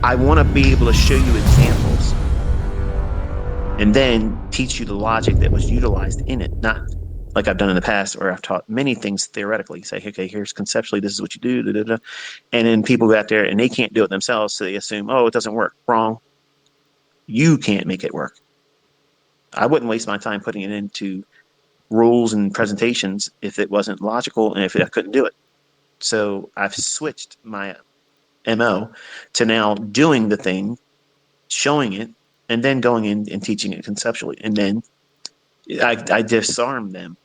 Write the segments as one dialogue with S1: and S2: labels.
S1: I want to be able to show you examples and then teach you the logic that was utilized in it, not like I've done in the past, or I've taught many things theoretically. Say, okay, here's conceptually, this is what you do, da, da, da. And then people go out there and they can't do it themselves, so they assume, oh, it doesn't work. Wrong. You can't make it work. I wouldn't waste my time putting it into rules and presentations if it wasn't logical and if I couldn't do it. So I've switched my MO to now doing the thing, showing it, and then going in and teaching it conceptually. And then I disarm them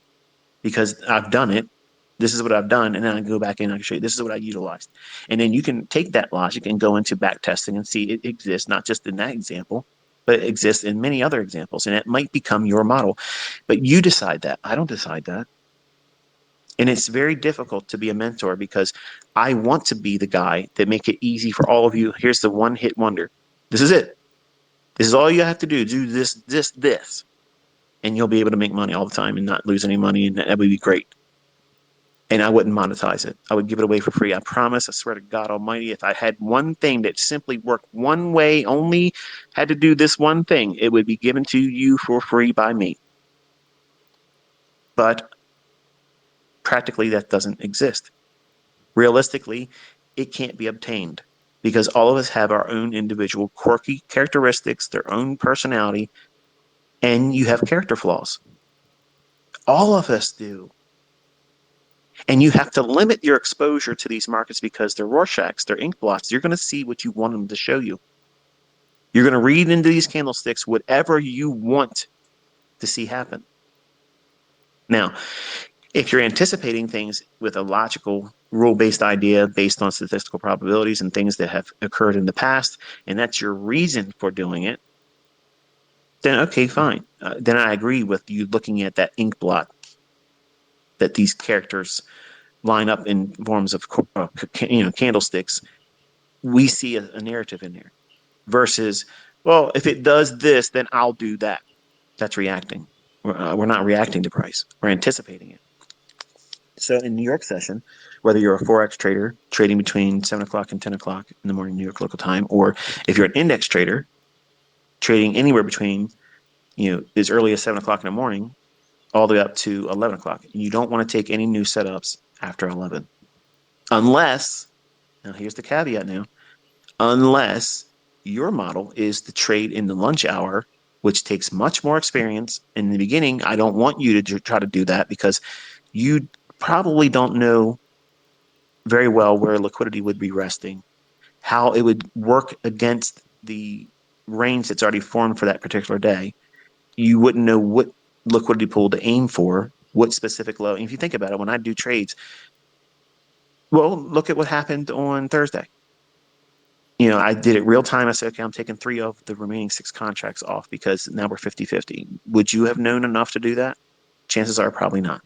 S1: because I've done it. This is what I've done. And then I go back in and I can show you this is what I utilized. And then you can take that logic and go into back testing and see it exists, not just in that example, but it exists in many other examples. And it might become your model. But you decide that. I don't decide that. And it's very difficult to be a mentor because I want to be the guy that make it easy for all of you. Here's the one hit wonder. This is it. This is all you have to do. Do this. And you'll be able to make money all the time and not lose any money. And that would be great. And I wouldn't monetize it. I would give it away for free. I promise. I swear to God Almighty, if I had one thing that simply worked one way, only had to do this one thing, it would be given to you for free by me. But practically, that doesn't exist. Realistically, it can't be obtained because all of us have our own individual quirky characteristics, their own personality, and you have character flaws. All of us do. And you have to limit your exposure to these markets because they're Rorschachs, they're ink blots. You're going to see what you want them to show you. You're going to read into these candlesticks whatever you want to see happen. Now, if you're anticipating things with a logical rule-based idea based on statistical probabilities and things that have occurred in the past, and that's your reason for doing it, then okay, fine. Then I agree with you looking at that ink blot that these characters line up in forms of candlesticks. We see a narrative in there versus, well, if it does this, then I'll do that. That's reacting. We're not reacting to price. We're anticipating it. So in New York session, whether you're a Forex trader trading between 7 o'clock and 10 o'clock in the morning, New York local time, or if you're an index trader trading anywhere between, as early as 7 o'clock in the morning, all the way up to 11 o'clock. You don't want to take any new setups after 11. Unless, now here's the caveat now, unless your model is the trade in the lunch hour, which takes much more experience. In the beginning, I don't want you to try to do that because you probably don't know very well where liquidity would be resting, how it would work against the range that's already formed for that particular day. You wouldn't know what liquidity pool to aim for, what specific low. And if you think about it, when I do trades, well, look at what happened on Thursday. I did it real time. I said, okay, I'm taking 3 of the remaining 6 contracts off because now we're 50-50. Would you have known enough to do that? Chances are probably not.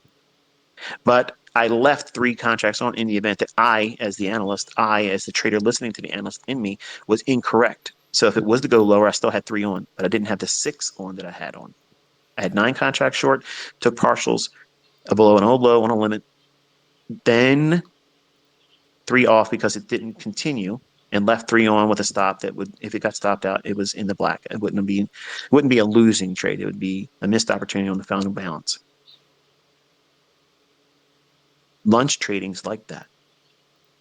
S1: But I left 3 contracts on in the event that I, as the analyst, I, as the trader listening to the analyst in me, was incorrect. So if it was to go lower, I still had 3 on, but I didn't have the 6 on that I had on. I had 9 contracts short, took partials below an old low on a limit, then 3 off because it didn't continue, and left 3 on with a stop that would, if it got stopped out, it was in the black. It wouldn't be a losing trade. It would be a missed opportunity on the final balance. Lunch trading's like that.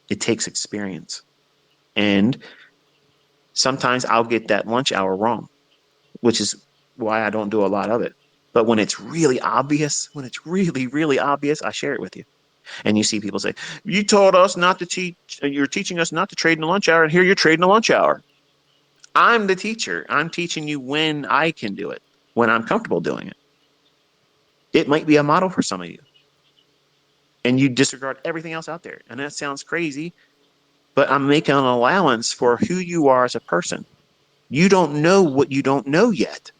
S1: It takes experience. And sometimes I'll get that lunch hour wrong, which is why I don't do a lot of it. But when it's really obvious, when it's really, really obvious, I share it with you. And you see people say, you told us not to teach, you're teaching us not to trade in the lunch hour, and here you're trading the lunch hour. I'm the teacher. I'm teaching you when I can do it, when I'm comfortable doing it. It might be a model for some of you. And you disregard everything else out there. And that sounds crazy, but I'm making an allowance for who you are as a person. You don't know what you don't know yet.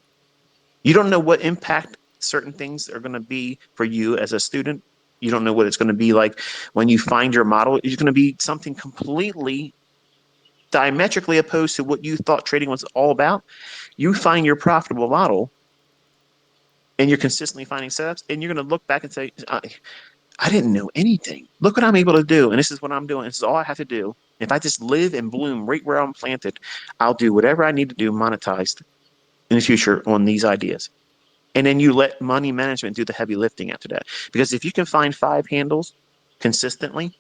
S1: You don't know what impact certain things are going to be for you as a student. You don't know what it's going to be like when you find your model. It's going to be something completely diametrically opposed to what you thought trading was all about. You find your profitable model and you're consistently finding setups, and you're going to look back and say, I didn't know anything. Look what I'm able to do. And this is what I'm doing. This is all I have to do. If I just live and bloom right where I'm planted, I'll do whatever I need to do monetized in the future on these ideas. And then you let money management do the heavy lifting after that. Because if you can find 5 handles consistently,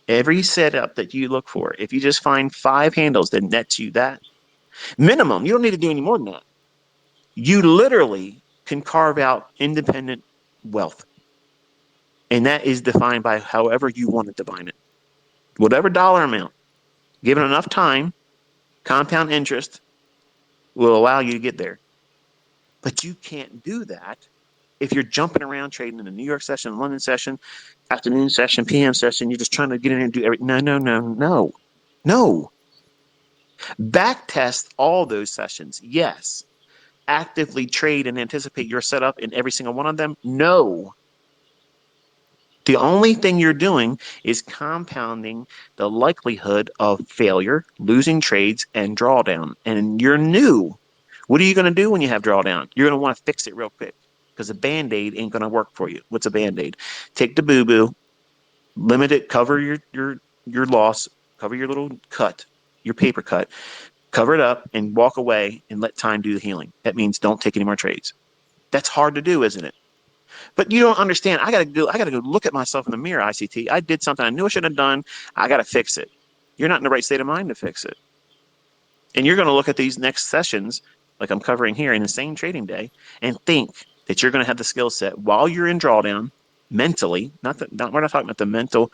S1: every setup that you look for, if you just find 5 handles that nets you that minimum, you don't need to do any more than that. You literally can carve out independent wealth. And that is defined by however you want to define it. Whatever dollar amount, given enough time, compound interest will allow you to get there. But you can't do that if you're jumping around trading in the New York session, London session, afternoon session, PM session. You're just trying to get in there and do everything. No. Back test all those sessions. Yes. Actively trade and anticipate your setup in every single one of them. No. The only thing you're doing is compounding the likelihood of failure, losing trades, and drawdown. And you're new. What are you going to do when you have drawdown? You're going to want to fix it real quick because a Band-Aid ain't going to work for you. What's a Band-Aid? Take the boo-boo, limit it, cover your loss, cover your little cut, your paper cut, cover it up, and walk away and let time do the healing. That means don't take any more trades. That's hard to do, isn't it? But you don't understand. I gotta go look at myself in the mirror, ICT. I did something I knew I shouldn't have done. I gotta fix it. You're not in the right state of mind to fix it. And you're gonna look at these next sessions, like I'm covering here in the same trading day, and think that you're gonna have the skill set while you're in drawdown mentally, we're not talking about the mental,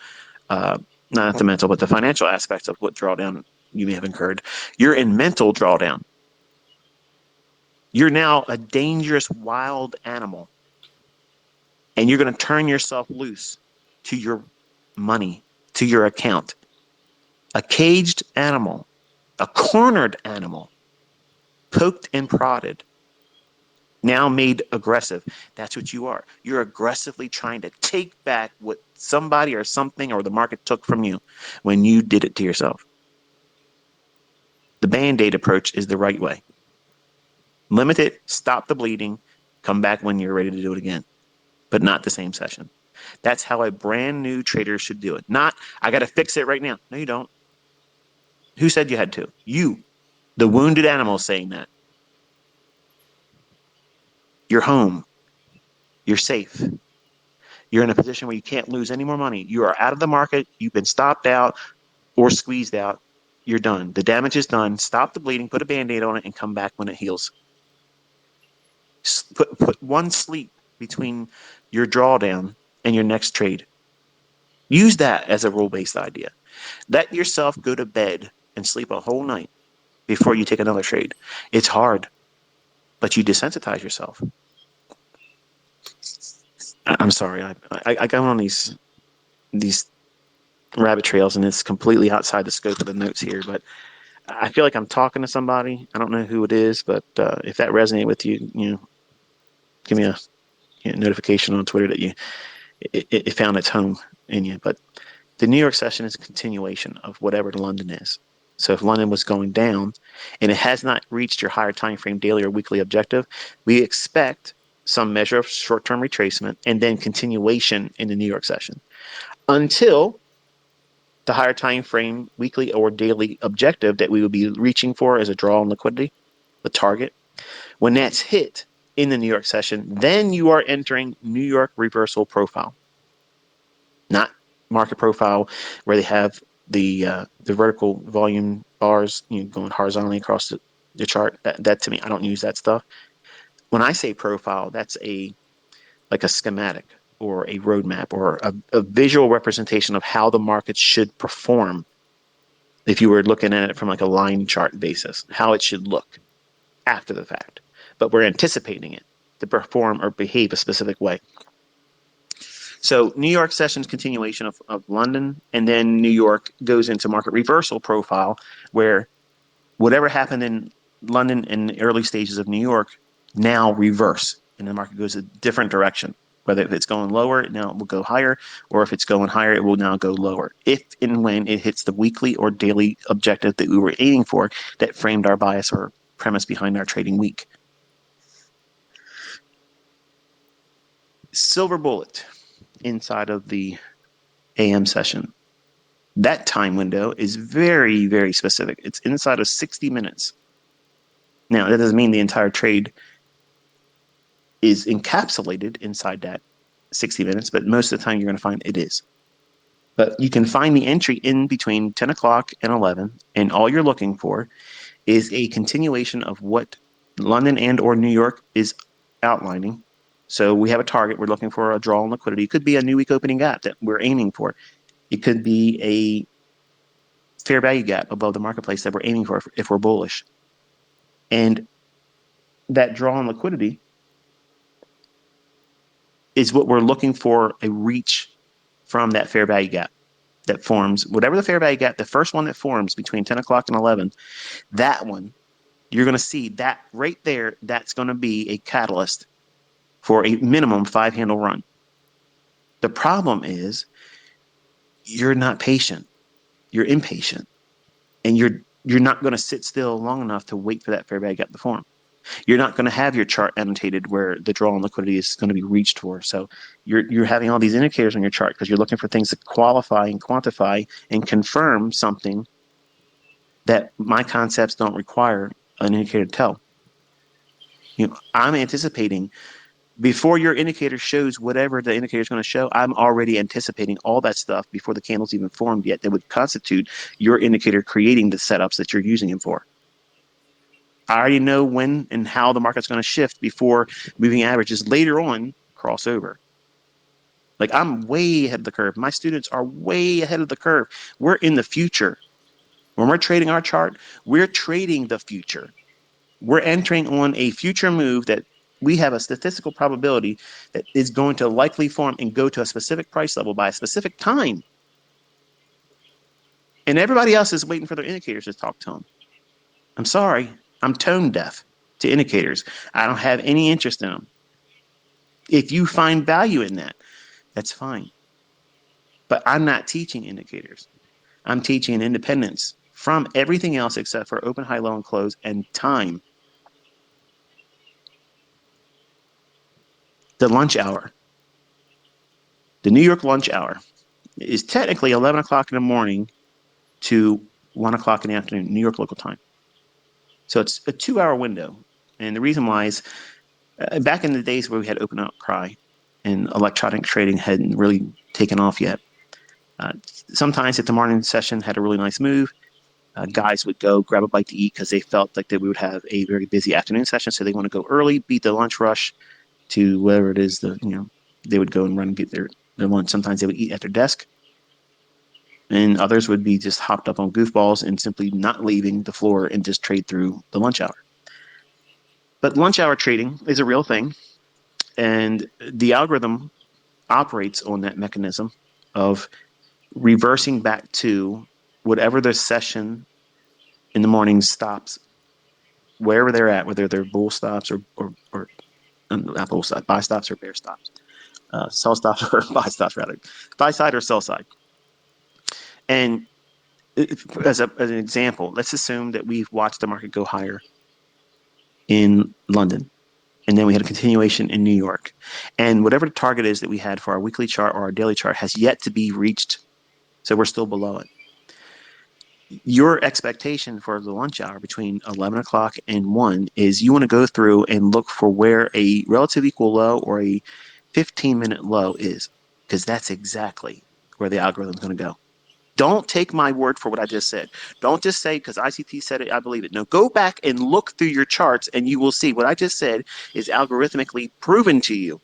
S1: not the mental, but the financial aspects of what drawdown you may have incurred. You're in mental drawdown. You're now a dangerous wild animal. And you're going to turn yourself loose to your money, to your account. A caged animal, a cornered animal, poked and prodded, now made aggressive. That's what you are. You're aggressively trying to take back what somebody or something or the market took from you when you did it to yourself. The Band-Aid approach is the right way. Limit it, stop the bleeding, come back when you're ready to do it again, but not the same session. That's how a brand new trader should do it. Not, I got to fix it right now. No, you don't. Who said you had to? You, the wounded animal, saying that. You're home. You're safe. You're in a position where you can't lose any more money. You are out of the market. You've been stopped out or squeezed out. You're done. The damage is done. Stop the bleeding, put a Band-Aid on it, and come back when it heals. Put one sleep between your drawdown and your next trade. Use that as a rule-based idea. Let yourself go to bed and sleep a whole night before you take another trade. It's hard, but you desensitize yourself. I'm sorry. I go on these rabbit trails, and it's completely outside the scope of the notes here. But I feel like I'm talking to somebody. I don't know who it is, but if that resonated with you, give me a notification on Twitter that it found its home in you. But the New York session is a continuation of whatever London is. So if London was going down and it has not reached your higher time frame daily or weekly objective, we expect some measure of short-term retracement and then continuation in the New York session until the higher time frame weekly or daily objective that we would be reaching for as a draw on liquidity, the target. When that's hit in the New York session, then you are entering New York reversal profile, not market profile where they have the vertical volume bars going horizontally across the chart. That to me, I don't use that stuff. When I say profile, that's like a schematic or a roadmap or a visual representation of how the market should perform if you were looking at it from like a line chart basis, how it should look after the fact. But we're anticipating it to perform or behave a specific way. So New York session's continuation of London, and then New York goes into market reversal profile, where whatever happened in London in the early stages of New York now reverse, and the market goes a different direction. Whether if it's going lower, now it will go higher, or if it's going higher, it will now go lower. If and when it hits the weekly or daily objective that we were aiming for, that framed our bias or premise behind our trading week. Silver bullet. inside of the AM session. That time window is very, very specific. It's inside of 60 minutes. Now, that doesn't mean the entire trade is encapsulated inside that 60 minutes, but most of the time you're going to find it is. But you can find the entry in between 10 o'clock and 11, and all you're looking for is a continuation of what London and or New York is outlining. So we have a target. We're looking for a draw on liquidity. It could be a new week opening gap that we're aiming for. It could be a fair value gap above the marketplace that we're aiming for if we're bullish. And that draw on liquidity is what we're looking for, a reach from that fair value gap that forms, whatever the fair value gap, the first one that forms between 10 o'clock and 11, that one, you're going to see that right there, that's going to be a catalyst for a minimum 5-handle run. The problem is you're not patient. You're impatient. And you're not going to sit still long enough to wait for that fair value gap to form. You're not going to have your chart annotated where the draw on liquidity is going to be reached for. So you're having all these indicators on your chart because you're looking for things to qualify and quantify and confirm something that my concepts don't require an indicator to tell. I'm anticipating before your indicator shows whatever the indicator is going to show, I'm already anticipating all that stuff before the candle's even formed yet that would constitute your indicator creating the setups that you're using it for. I already know when and how the market's going to shift before moving averages later on cross over. Like I'm way ahead of the curve. My students are way ahead of the curve. We're in the future. When we're trading our chart, we're trading the future. We're entering on a future move that we have a statistical probability that is going to likely form and go to a specific price level by a specific time. And everybody else is waiting for their indicators to talk to them. I'm sorry, I'm tone deaf to indicators. I don't have any interest in them. If you find value in that, that's fine. But I'm not teaching indicators. I'm teaching independence from everything else except for open, high, low, and close and time. The lunch hour, the New York lunch hour is technically 11 o'clock in the morning to 1 o'clock in the afternoon, New York local time. So it's a 2-hour window. And the reason why is back in the days where we had open outcry and electronic trading hadn't really taken off yet, sometimes if the morning session had a really nice move, guys would go grab a bite to eat because they felt like that we would have a very busy afternoon session. So they want to go early, beat the lunch rush to whatever it is, they would go and run and get their lunch. Sometimes they would eat at their desk. And others would be just hopped up on goofballs and simply not leaving the floor and just trade through the lunch hour. But lunch hour trading is a real thing. And the algorithm operates on that mechanism of reversing back to whatever the session in the morning stops, wherever they're at, whether they're bull stops or not bull stops, buy stops or bear stops, sell stops or buy stops rather, buy side or sell side. And as an example, let's assume that we've watched the market go higher in London, and then we had a continuation in New York. And whatever the target is that we had for our weekly chart or our daily chart has yet to be reached. So we're still below it. Your expectation for the lunch hour between 11 o'clock and 1 is you want to go through and look for where a relative equal low or a 15-minute low is, because that's exactly where the algorithm is going to go. Don't take my word for what I just said. Don't just say, because ICT said it, I believe it. No, go back and look through your charts and you will see what I just said is algorithmically proven to you.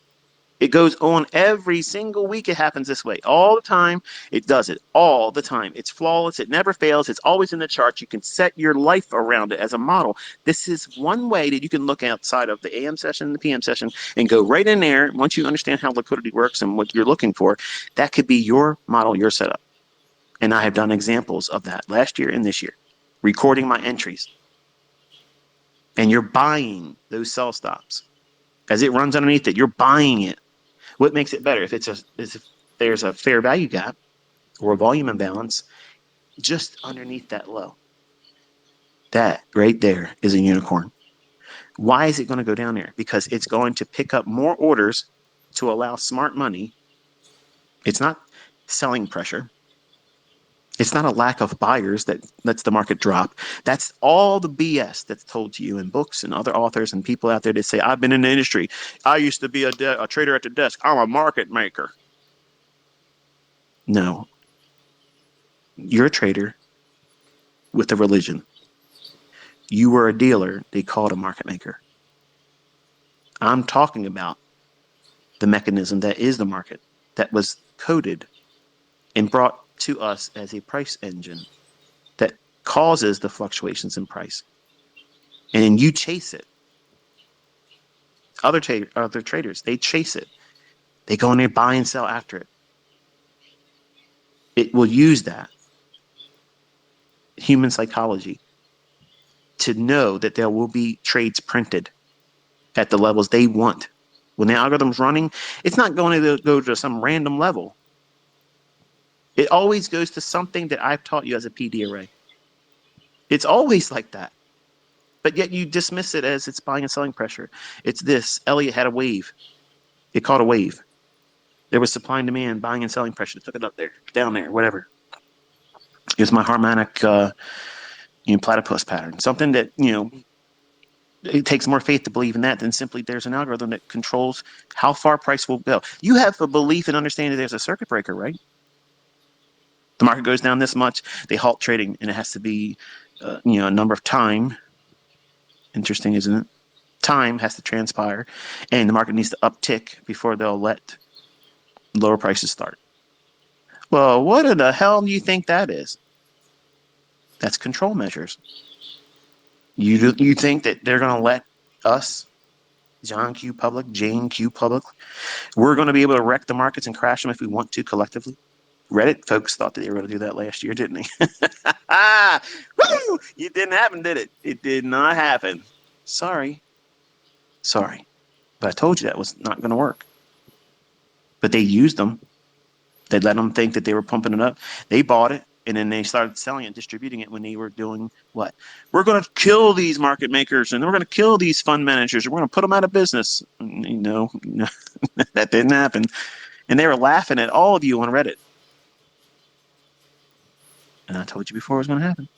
S1: It goes on every single week. It happens this way all the time. It does it all the time. It's flawless. It never fails. It's always in the charts. You can set your life around it as a model. This is one way that you can look outside of the AM session and the PM session and go right in there. Once you understand how liquidity works and what you're looking for, that could be your model, your setup. And I have done examples of that last year and this year, recording my entries. And you're buying those sell stops. As it runs underneath it, you're buying it. What makes it better? If there's a fair value gap or a volume imbalance just underneath that low, that right there is a unicorn. Why is it going to go down there? Because it's going to pick up more orders to allow smart money It's not selling pressure. It's not a lack of buyers that lets the market drop. That's all the BS that's told to you in books and other authors and people out there that say, I've been in the industry. I used to be a trader at the desk. I'm a market maker. No, you're a trader with a religion. You were a dealer. They called a market maker. I'm talking about the mechanism that is the market that was coded and brought to us as a price engine that causes the fluctuations in price. And then you chase it. Other traders, they chase it. They go in there, buy and sell after it. It will use that human psychology to know that there will be trades printed at the levels they want. When the algorithm's running, it's not going to go to some random level. It always goes to something that I've taught you as a PD array. It's always like that. But yet you dismiss it as it's buying and selling pressure. It's this. Elliott had a wave. It caught a wave. There was supply and demand, buying and selling pressure. It took it up there, down there, whatever. It was my harmonic platypus pattern. Something that, it takes more faith to believe in that than simply there's an algorithm that controls how far price will go. You have a belief and understanding there's a circuit breaker, right? The market goes down this much, they halt trading, and it has to be, a number of time. Interesting, isn't it? Time has to transpire, and the market needs to uptick before they'll let lower prices start. Well, what in the hell do you think that is? That's control measures. You think that they're going to let us, John Q. Public, Jane Q. Public, we're going to be able to wreck the markets and crash them if we want to collectively? Reddit folks thought that they were going to do that last year, didn't they? Woo! It didn't happen, did it? It did not happen. Sorry. But I told you that was not going to work. But they used them. They let them think that they were pumping it up. They bought it, and then they started selling it, distributing it when they were doing what? We're going to kill these market makers, and we're going to kill these fund managers, and we're going to put them out of business. That didn't happen. And they were laughing at all of you on Reddit. And I told you before it was going to happen.